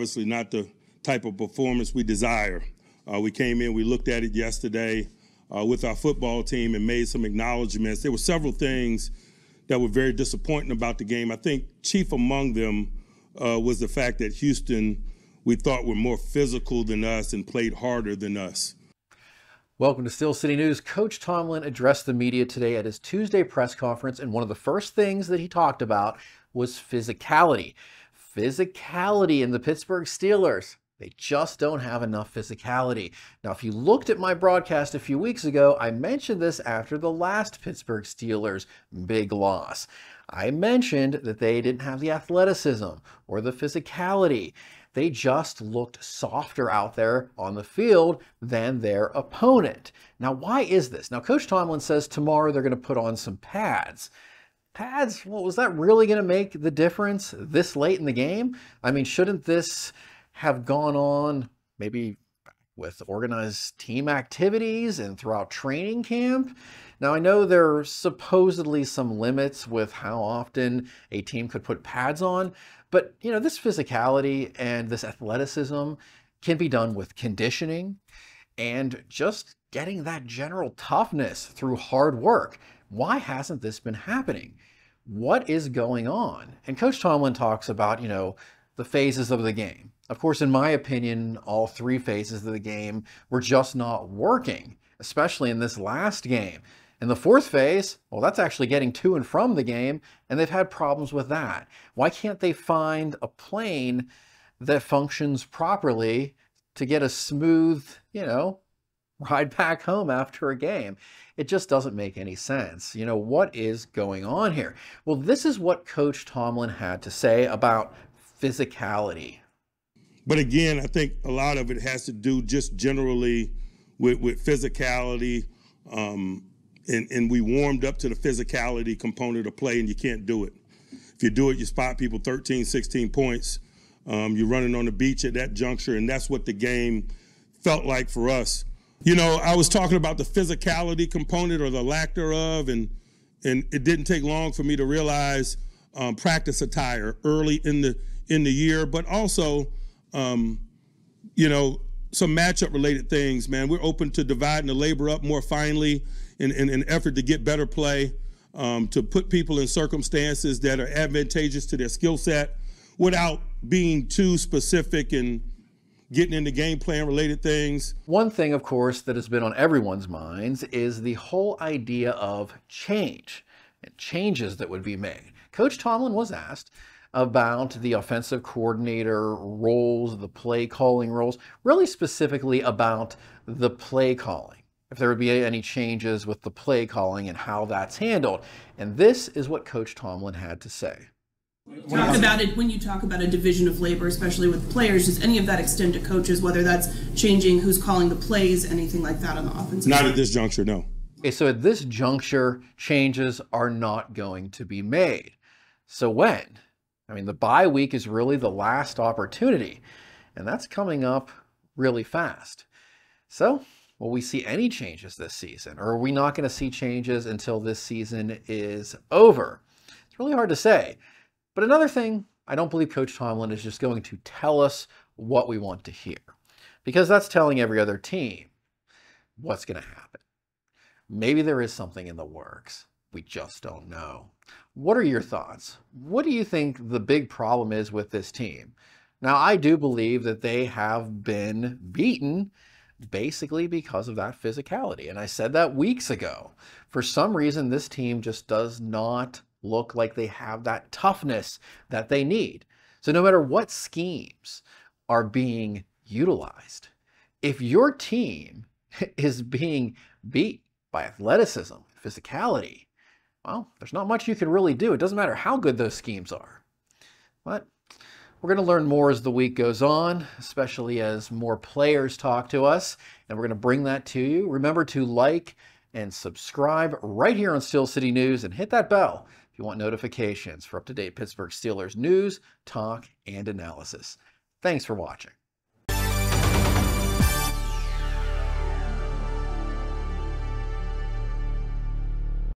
obviously not the type of performance we desire. We came in, we looked at it yesterday with our football team and made some acknowledgments. There were several things that were very disappointing about the game. I think chief among them was the fact that Houston, we thought, were more physical than us and played harder than us. Welcome to Steel City News. Coach Tomlin addressed the media today at his Tuesday press conference, and one of the first things that he talked about was physicality. Physicality in the Pittsburgh Steelers. They just don't have enough physicality. Now, if you looked at my broadcast a few weeks ago, I mentioned this after the last Pittsburgh Steelers big loss. I mentioned that they didn't have the athleticism or the physicality. They just looked softer out there on the field than their opponent. Now, why is this? Now, Coach Tomlin says tomorrow they're going to put on some pads. Pads? Well, was that really going to make the difference this late in the game? I mean, shouldn't this have gone on maybe with organized team activities and throughout training camp? Now, I know there are supposedly some limits with how often a team could put pads on, but, you know, this physicality and this athleticism can be done with conditioning and just getting that general toughness through hard work. Why hasn't this been happening? What is going on? And Coach Tomlin talks about, you know, the phases of the game. Of course, in my opinion, all three phases of the game were just not working, especially in this last game. In the fourth phase, well, that's actually getting to and from the game, and they've had problems with that. Why can't they find a plane that functions properly to get a smooth, you know, ride back home after a game? It just doesn't make any sense. You know, what is going on here? Well, this is what Coach Tomlin had to say about physicality. But again, I think a lot of it has to do just generally with physicality. And we warmed up to the physicality component of play, and you can't do it. If you do it, you spot people 13, 16 points. You're running on the beach at that juncture, and that's what the game felt like for us. You know, I was talking about the physicality component or the lack thereof, and it didn't take long for me to realize practice attire early in the year, but also, you know, some matchup-related things, man. We're open to dividing the labor up more finely in an effort to get better play, to put people in circumstances that are advantageous to their skill set without being too specific and getting into game plan related things. One thing, of course, that has been on everyone's minds is the whole idea of change and changes that would be made. Coach Tomlin was asked about the offensive coordinator roles, the play calling roles, really specifically about the play calling, if there would be any changes with the play calling and how that's handled. And this is what Coach Tomlin had to say. Talk about it when you talk about a division of labor, especially with players. Does any of that extend to coaches, whether that's changing who's calling the plays, anything like that on the offensive Not side? at this juncture, no. Okay, so at this juncture, changes are not going to be made. So when? I mean, the bye week is really the last opportunity, and that's coming up really fast. So, will we see any changes this season, or are we not going to see changes until this season is over? It's really hard to say. But another thing, I don't believe Coach Tomlin is just going to tell us what we want to hear, because that's telling every other team what's going to happen. Maybe there is something in the works. We just don't know. What are your thoughts? What do you think the big problem is with this team? Now, I do believe that they have been beaten basically because of that physicality. And I said that weeks ago. For some reason, this team just does not look like they have that toughness that they need. So no matter what schemes are being utilized, if your team is being beat by athleticism, physicality, well, there's not much you can really do. It doesn't matter how good those schemes are. But we're going to learn more as the week goes on, especially as more players talk to us, and we're going to bring that to you. Remember to like and subscribe right here on Steel City News, and hit that bell if you want notifications for up-to-date Pittsburgh Steelers news, talk, and analysis. Thanks for watching.